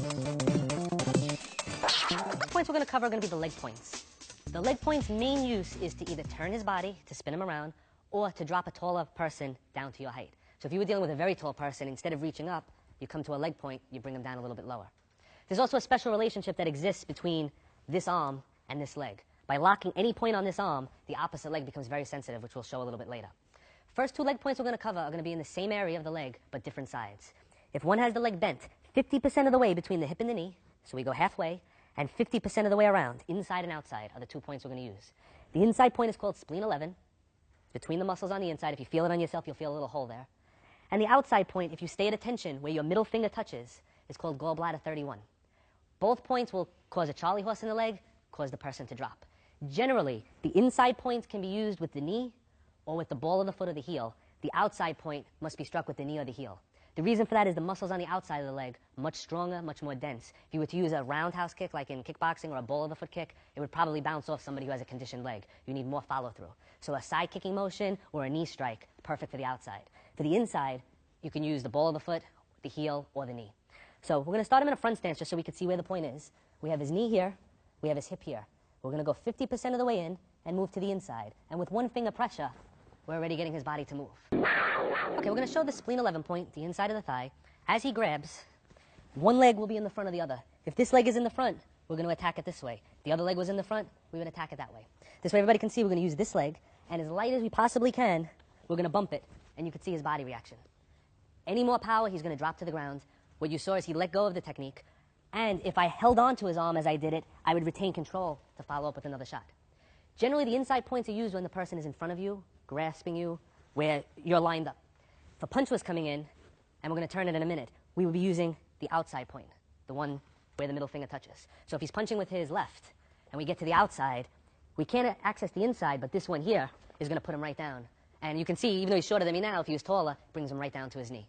The points we're going to cover are going to be the leg points. The leg point's main use is to either turn his body, to spin him around, or to drop a taller person down to your height. So if you were dealing with a very tall person, instead of reaching up, you come to a leg point, you bring him down a little bit lower. There's also a special relationship that exists between this arm and this leg. By locking any point on this arm, the opposite leg becomes very sensitive, which we'll show a little bit later. First two leg points we're going to cover are going to be in the same area of the leg, but different sides. If one has the leg bent 50% of the way between the hip and the knee, so we go halfway, and 50% of the way around, inside and outside, are the 2 points we're going to use. The inside point is called spleen 11, between the muscles on the inside. If you feel it on yourself, you'll feel a little hole there. And the outside point, if you stay at attention, where your middle finger touches, is called gallbladder 31. Both points will cause a charley horse in the leg, cause the person to drop. Generally, the inside points can be used with the knee or with the ball of the foot or the heel. The outside point must be struck with the knee or the heel. The reason for that is the muscles on the outside of the leg much stronger, much more dense. If you were to use a roundhouse kick like in kickboxing or a ball of the foot kick, it would probably bounce off somebody who has a conditioned leg. You need more follow through. So a side kicking motion or a knee strike, perfect for the outside. For the inside, you can use the ball of the foot, the heel, or the knee. So we're going to start him in a front stance just so we can see where the point is. We have his knee here, we have his hip here. We're going to go 50% of the way in and move to the inside. And with one finger pressure, we're already getting his body to move. Okay, we're going to show the spleen 11 point, the inside of the thigh. As he grabs, one leg will be in the front of the other. If this leg is in the front, we're going to attack it this way. The other leg was in the front, we would attack it that way. This way everybody can see we're going to use this leg, and as light as we possibly can, we're going to bump it, and you can see his body reaction. Any more power, he's going to drop to the ground. What you saw is he let go of the technique, and if I held on to his arm as I did it, I would retain control to follow up with another shot. Generally, the inside points are used when the person is in front of you, grasping you, where you're lined up. If a punch was coming in, and we're going to turn it in a minute, we would be using the outside point, the one where the middle finger touches. So if he's punching with his left, and we get to the outside, we can't access the inside, but this one here is going to put him right down. And you can see, even though he's shorter than me now, if he was taller, brings him right down to his knee.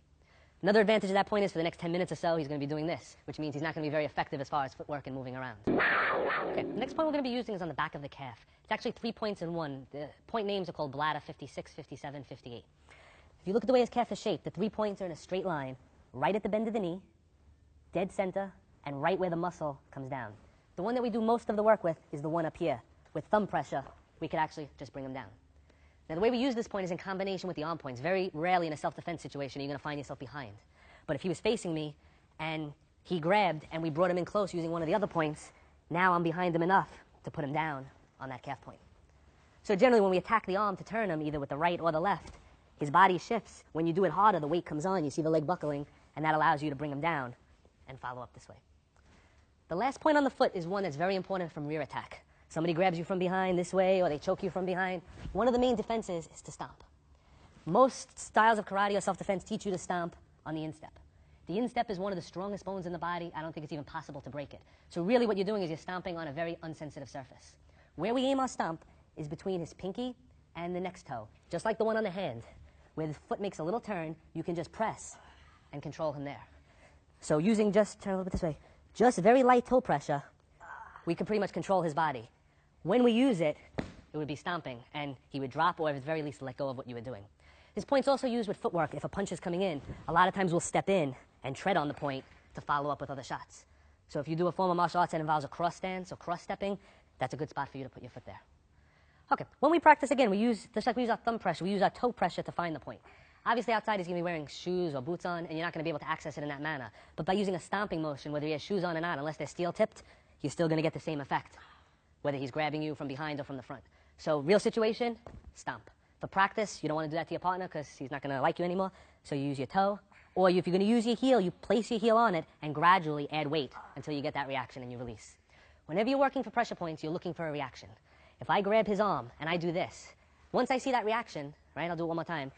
Another advantage of that point is for the next 10 minutes or so, he's going to be doing this, which means he's not going to be very effective as far as footwork and moving around. Okay, the next point we're going to be using is on the back of the calf. It's actually 3 points in one. The point names are called bladder 56, 57, 58. If you look at the way his calf is shaped, the 3 points are in a straight line, right at the bend of the knee, dead center, and right where the muscle comes down. The one that we do most of the work with is the one up here. With thumb pressure, we could actually just bring him down. Now, the way we use this point is in combination with the arm points. Very rarely in a self-defense situation are you going to find yourself behind. But if he was facing me and he grabbed and we brought him in close using one of the other points, now I'm behind him enough to put him down on that calf point. So generally when we attack the arm to turn him, either with the right or the left, his body shifts. When you do it harder, the weight comes on. You see the leg buckling, and that allows you to bring him down and follow up this way. The last point on the foot is one that's very important from rear attack. Somebody grabs you from behind this way, or they choke you from behind. One of the main defenses is to stomp. Most styles of karate or self-defense teach you to stomp on the instep. The instep is one of the strongest bones in the body. I don't think it's even possible to break it. So really what you're doing is you're stomping on a very unsensitive surface. Where we aim our stomp is between his pinky and the next toe, just like the one on the hand. Where the foot makes a little turn, you can just press and control him there. So using just, turn a little bit this way, just very light toe pressure, we can pretty much control his body. When we use it, it would be stomping, and he would drop or at the very least let go of what you were doing. This point's also used with footwork. If a punch is coming in, a lot of times we'll step in and tread on the point to follow up with other shots. So if you do a form of martial arts that involves a cross stance or cross stepping, that's a good spot for you to put your foot there. Okay, when we practice again, just like we use our thumb pressure, we use our toe pressure to find the point. Obviously outside he's going to be wearing shoes or boots on, and you're not going to be able to access it in that manner. But by using a stomping motion, whether he has shoes on or not, unless they're steel tipped, you're still going to get the same effect, whether he's grabbing you from behind or from the front. So real situation, stomp. For practice, you don't want to do that to your partner because he's not going to like you anymore, so you use your toe. Or if you're going to use your heel, you place your heel on it and gradually add weight until you get that reaction and you release. Whenever you're working for pressure points, you're looking for a reaction. If I grab his arm and I do this, once I see that reaction, right, I'll do it one more time,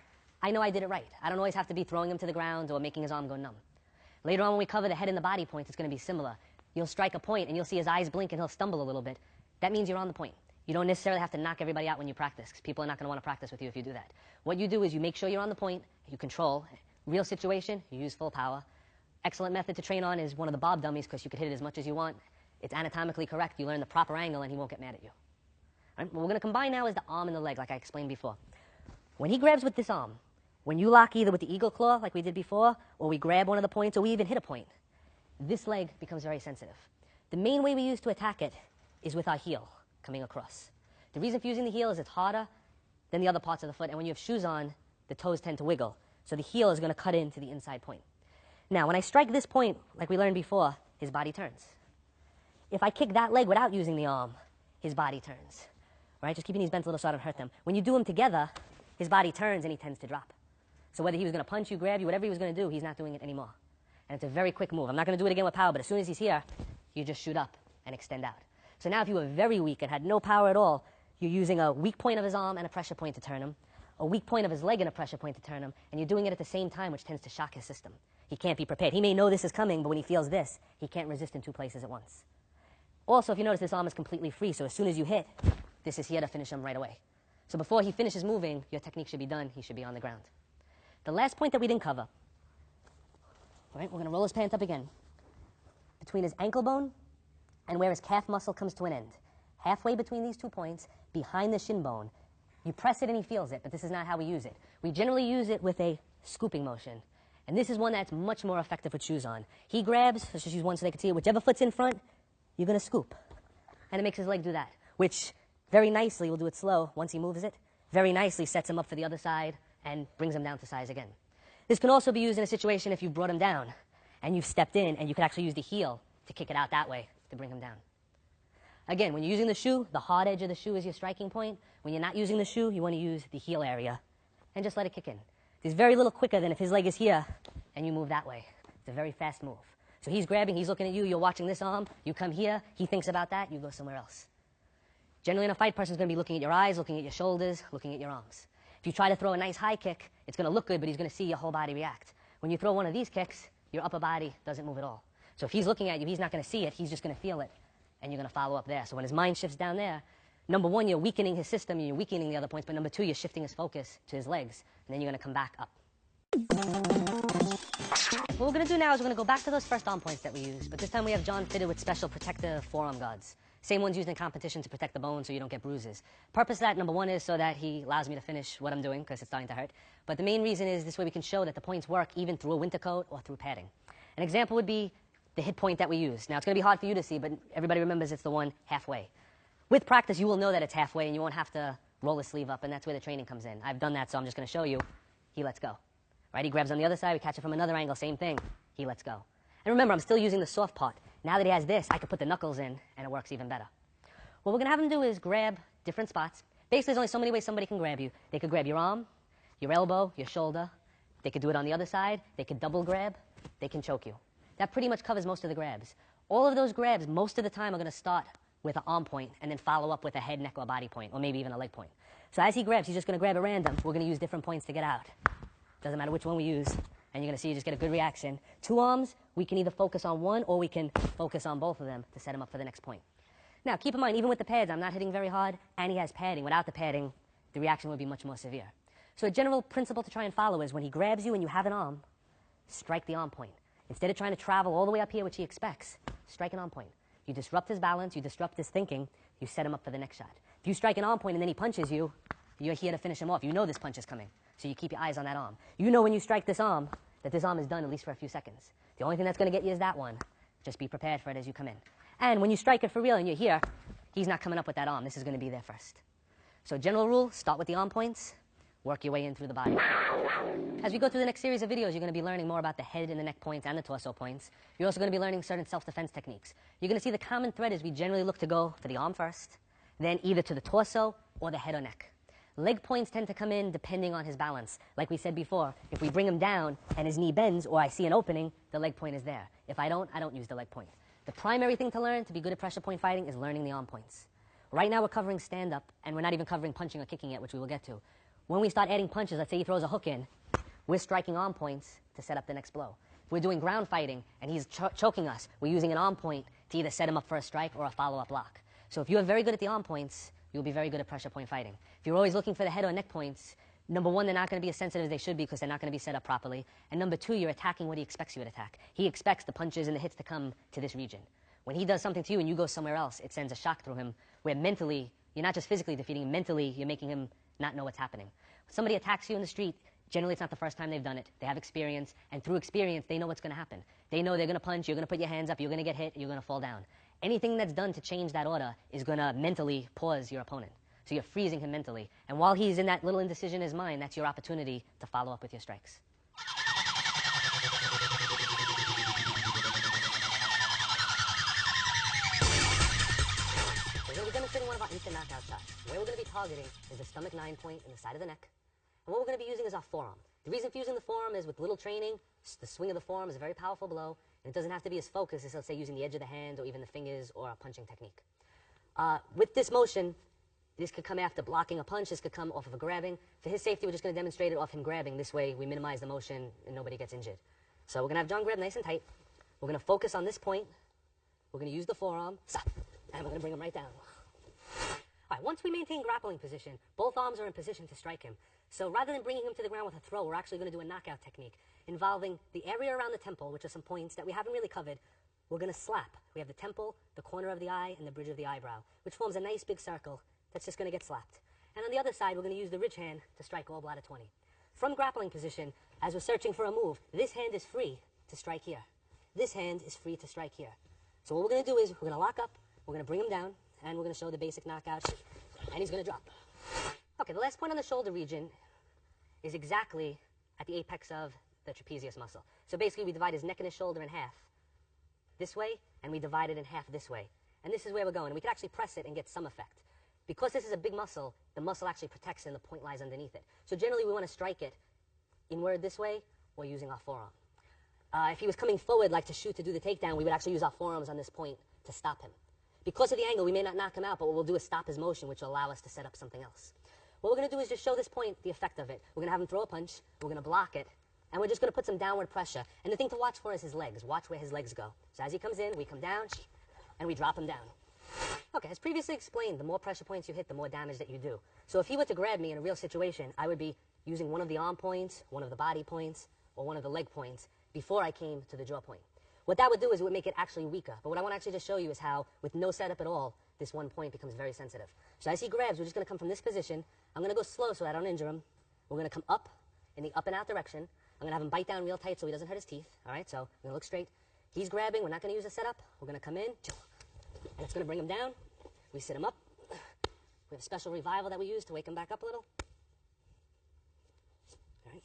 I know I did it right. I don't always have to be throwing him to the ground or making his arm go numb. Later on when we cover the head and the body points, it's going to be similar. You'll strike a point and you'll see his eyes blink and he'll stumble a little bit. That means you're on the point. You don't necessarily have to knock everybody out when you practice because people are not going to want to practice with you if you do that. What you do is you make sure you're on the point, you control. Real situation, you use full power. Excellent method to train on is one of the bob dummies because you can hit it as much as you want. It's anatomically correct. You learn the proper angle and he won't get mad at you. Right? What we're going to combine now is the arm and the leg like I explained before. When he grabs with this arm, when you lock either with the eagle claw like we did before, or we grab one of the points, or we even hit a point, this leg becomes very sensitive. The main way we use to attack it is with our heel coming across. The reason for using the heel is it's harder than the other parts of the foot, and when you have shoes on, the toes tend to wiggle. So the heel is going to cut into the inside point. Now, when I strike this point, like we learned before, his body turns. If I kick that leg without using the arm, his body turns. Right? Just keeping these bent a little so I don't hurt them. When you do them together, his body turns and he tends to drop. So whether he was going to punch you, grab you, whatever he was going to do, he's not doing it anymore. And it's a very quick move. I'm not going to do it again with power, but as soon as he's here, you just shoot up and extend out. So now if you were very weak and had no power at all, you're using a weak point of his arm and a pressure point to turn him, a weak point of his leg and a pressure point to turn him, and you're doing it at the same time, which tends to shock his system. He can't be prepared. He may know this is coming, but when he feels this, he can't resist in two places at once. Also, if you notice, this arm is completely free, so as soon as you hit, this is here to finish him right away. So before he finishes moving, your technique should be done. He should be on the ground. The last point that we didn't cover, right, we're going to roll his pant up again. Between his ankle bone and where his calf muscle comes to an end, halfway between these 2 points, behind the shin bone, you press it and he feels it, but this is not how we use it. We generally use it with a scooping motion. And this is one that's much more effective with shoes on. He grabs, let's just use one so they can see it, whichever foot's in front, you're going to scoop. And it makes his leg do that, which very nicely, we'll do it slow once he moves it, very nicely sets him up for the other side and brings him down to size again. This can also be used in a situation if you've brought him down and you've stepped in and you could actually use the heel to kick it out that way to bring him down. Again, when you're using the shoe, the hard edge of the shoe is your striking point. When you're not using the shoe, you want to use the heel area and just let it kick in. It's very little quicker than if his leg is here and you move that way. It's a very fast move. So he's grabbing, he's looking at you, you're watching this arm, you come here, he thinks about that, you go somewhere else. Generally in a fight, person's going to be looking at your eyes, looking at your shoulders, looking at your arms. If you try to throw a nice high kick, it's going to look good, but he's going to see your whole body react. When you throw one of these kicks, your upper body doesn't move at all. So if he's looking at you, he's not going to see it, he's just going to feel it, and you're going to follow up there. So when his mind shifts down there, number one, you're weakening his system, and you're weakening the other points, but number two, you're shifting his focus to his legs, and then you're going to come back up. What we're going to do now is we're going to go back to those first arm points that we used, but this time we have John fitted with special protective forearm guards. Same ones used in competition to protect the bone so you don't get bruises. Purpose of that, number one, is so that he allows me to finish what I'm doing because it's starting to hurt. But the main reason is this way we can show that the points work even through a winter coat or through padding. An example would be the hit point that we use. Now, it's going to be hard for you to see, but everybody remembers it's the one halfway. With practice, you will know that it's halfway, and you won't have to roll the sleeve up, and that's where the training comes in. I've done that, so I'm just going to show you. He lets go. Right? He grabs on the other side. We catch it from another angle. Same thing. He lets go. And remember, I'm still using the soft part. Now that he has this, I can put the knuckles in, and it works even better. What we're going to have him do is grab different spots. Basically, there's only so many ways somebody can grab you. They could grab your arm, your elbow, your shoulder. They could do it on the other side. They could double grab. They can choke you. That pretty much covers most of the grabs. All of those grabs, most of the time, are going to start with an arm point and then follow up with a head, neck, or body point, or maybe even a leg point. So as he grabs, he's just going to grab at random. We're going to use different points to get out. Doesn't matter which one we use. And you're going to see you just get a good reaction. Two arms, we can either focus on one or we can focus on both of them to set him up for the next point. Now, keep in mind, even with the pads, I'm not hitting very hard, and he has padding. Without the padding, the reaction would be much more severe. So a general principle to try and follow is when he grabs you and you have an arm, strike the arm point. Instead of trying to travel all the way up here, which he expects, strike an arm point. You disrupt his balance, you disrupt his thinking, you set him up for the next shot. If you strike an arm point and then he punches you, you're here to finish him off. You know this punch is coming, so you keep your eyes on that arm. You know when you strike this arm, that this arm is done at least for a few seconds. The only thing that's going to get you is that one. Just be prepared for it as you come in. And when you strike it for real and you're here, he's not coming up with that arm. This is going to be there first. So general rule, start with the arm points, work your way in through the body. As we go through the next series of videos, you're going to be learning more about the head and the neck points and the torso points. You're also going to be learning certain self-defense techniques. You're going to see the common thread is we generally look to go for the arm first, then either to the torso or the head or neck. Leg points tend to come in depending on his balance. Like we said before, if we bring him down and his knee bends or I see an opening, the leg point is there. If I don't use the leg point. The primary thing to learn to be good at pressure point fighting is learning the arm points. Right now we're covering stand-up, and we're not even covering punching or kicking yet, which we will get to. When we start adding punches, let's say he throws a hook in, we're striking arm points to set up the next blow. If we're doing ground fighting and he's choking us, we're using an arm point to either set him up for a strike or a follow-up block. So if you're very good at the arm points, you'll be very good at pressure point fighting. If you're always looking for the head or neck points, number one, they're not going to be as sensitive as they should be because they're not going to be set up properly. And number two, you're attacking what he expects you to attack. He expects the punches and the hits to come to this region. When he does something to you and you go somewhere else, it sends a shock through him where mentally, you're not just physically defeating him, mentally you're making him not know what's happening. When somebody attacks you in the street, Generally, it's not the first time they've done it. They have experience, and through experience, they know what's going to happen. They know they're going to punch, you're going to put your hands up, you're going to get hit, you're going to fall down. Anything that's done to change that order is going to mentally pause your opponent. So you're freezing him mentally. And while he's in that little indecision in his mind, that's your opportunity to follow up with your strikes. We're going to be demonstrating one of our instant knockout shots. Where we're going to be targeting is the stomach 9 point and the side of the neck. And what we're going to be using is our forearm. The reason for using the forearm is with little training, the swing of the forearm is a very powerful blow, and it doesn't have to be as focused as, let's say, using the edge of the hand or even the fingers or a punching technique. With this motion, this could come after blocking a punch, this could come off of a grabbing. For his safety, we're just going to demonstrate it off him grabbing. This way, we minimize the motion and nobody gets injured. So we're going to have John grab nice and tight. We're going to focus on this point. We're going to use the forearm, and we're going to bring him right down. All right, once we maintain grappling position, both arms are in position to strike him. So rather than bringing him to the ground with a throw, we're actually going to do a knockout technique involving the area around the temple, which are some points that we haven't really covered. We're going to slap. We have the temple, the corner of the eye, and the bridge of the eyebrow, which forms a nice big circle that's just going to get slapped. And on the other side, we're going to use the ridge hand to strike all bladder 20. From grappling position, as we're searching for a move, this hand is free to strike here. This hand is free to strike here. So what we're going to do is we're going to lock up, we're going to bring him down, and we're going to show the basic knockout, and he's going to drop. Okay, the last point on the shoulder region is exactly at the apex of the trapezius muscle. So basically, we divide his neck and his shoulder in half this way, and we divide it in half this way. And this is where we're going. And we can actually press it and get some effect. Because this is a big muscle, the muscle actually protects it and the point lies underneath it. So generally, we want to strike it inward this way or using our forearm. If he was coming forward, like to shoot to do the takedown, we would actually use our forearms on this point to stop him. Because of the angle, we may not knock him out, but what we'll do is stop his motion, which will allow us to set up something else. What we're going to do is just show this point the effect of it. We're going to have him throw a punch, we're going to block it, and we're just going to put some downward pressure. And the thing to watch for is his legs. Watch where his legs go. So as he comes in, we come down, and we drop him down. Okay, as previously explained, the more pressure points you hit, the more damage that you do. So if he were to grab me in a real situation, I would be using one of the arm points, one of the body points, or one of the leg points before I came to the jaw point. What that would do is it would make it actually weaker. But what I want to actually just show you is how, with no setup at all, this one point becomes very sensitive. So as he grabs, we're just going to come from this position. I'm going to go slow so I don't injure him. We're going to come up in the up and out direction. I'm going to have him bite down real tight so he doesn't hurt his teeth. All right, so I'm going to look straight. He's grabbing. We're not going to use a setup. We're going to come in, and it's going to bring him down. We sit him up. We have a special revival that we use to wake him back up a little. All right.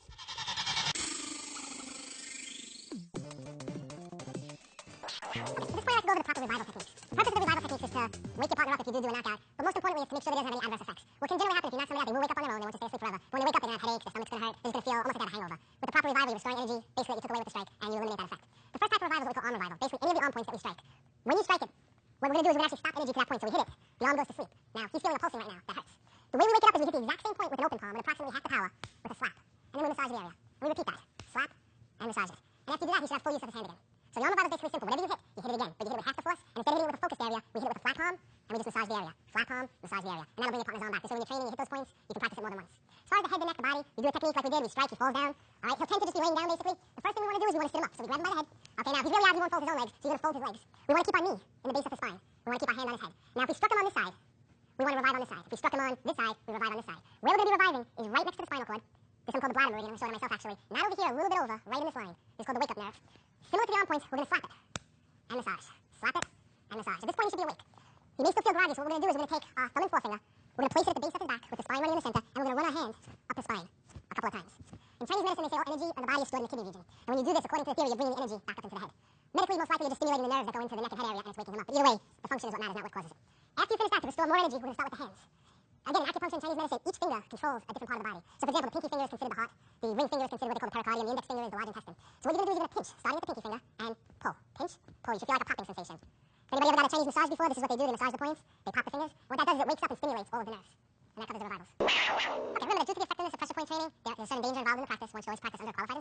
At this point, I like to go over the proper revival techniques. The purpose of the revival techniques is to wake your partner up if you do a knockout, but most importantly is to make sure that he doesn't have any adverse effects. What can generally happen if you knock somebody out, they will wake up on their own, they want to stay asleep forever. But when they wake up, they're going to have headaches, their stomach's going to hurt, they're just going to feel almost like they have a hangover. With the proper revival, you're restoring energy, basically that you took away with the strike, and you eliminate that effect. The first type of revival is what we call arm revival, basically any of the arm points that we strike. When you strike it, what we're going to do is we're going to actually stop energy to that point, so we hit it, the arm goes to sleep. Now, he's feeling a pulsing right now, that hurts. The way we wake it up is we hit the exact same point with an open palm, with approximately half the power, with a slap. And then we massage the area. And we repeat that. Slap, and massage it. And after you do that, he should have full use of his hand again. So the arm revival is basically simple. Whatever you hit it again. But you hit it with half the force, and instead of hitting it with a focused area, we hit it with a flat palm, and we just massage the area. Flat palm, massage the area. And that'll bring your partner's arm back. So when you're training, you hit those points, you can practice it more than once. As far as the head, the neck, the body, we do a technique like we did. We strike, he falls down. All right, he'll tend to just be laying down, basically. The first thing we want to do is we want to sit him up. So we grab him by the head. Okay, now, if he's really out, he won't fold his own legs, so you're going to fold his legs. We want to keep our knee in the base of his spine. We want to keep our hand on his head. Now, if we struck him on this side, we want to revive on this side. If we struck him on this side, we revive on this side. Where we're going to be reviving is right next to the spinal cord. This one called the bladder meridian. I'm going to show it myself, actually. Not over here, a little bit over, right in this line. This is called the wake-up nerve. Similar to the arm points, we're going to slap it and massage. Slap it and massage. At this point, he should be awake. He may still feel groggy, so what we're going to do is we're going to take our thumb and forefinger. We're going to place it at the base of his back with the spine running in the center, and we're going to run our hands up his spine a couple of times. In Chinese medicine, they say all energy in the body is stored in the kidney region. And when you do this, according to the theory, you're bringing the energy back up into the head. Medically, most likely, you're just stimulating the nerves that go into the neck and head area, and it's waking him up. But either way, the function is what matters, not what causes it. After you finish that, to restore more energy, we're going to start with the hands. Again, in acupuncture and Chinese medicine, each finger controls a different part of the body. So, for example, the pinky finger is considered the heart, the ring finger is considered what they call the pericardium, the index finger is the large intestine. So what you're going to do is you're going to pinch, starting with the pinky finger, and pull. Pinch, pull. You should feel like a popping sensation. If anybody ever got a Chinese massage before, this is what they do. They massage the points, they pop the fingers. What that does is it wakes up and stimulates all of the nerves. And that causes the revivals. Okay, remember that due to the effectiveness of pressure point training, there's a certain danger involved in the practice. One should always practice under a qualified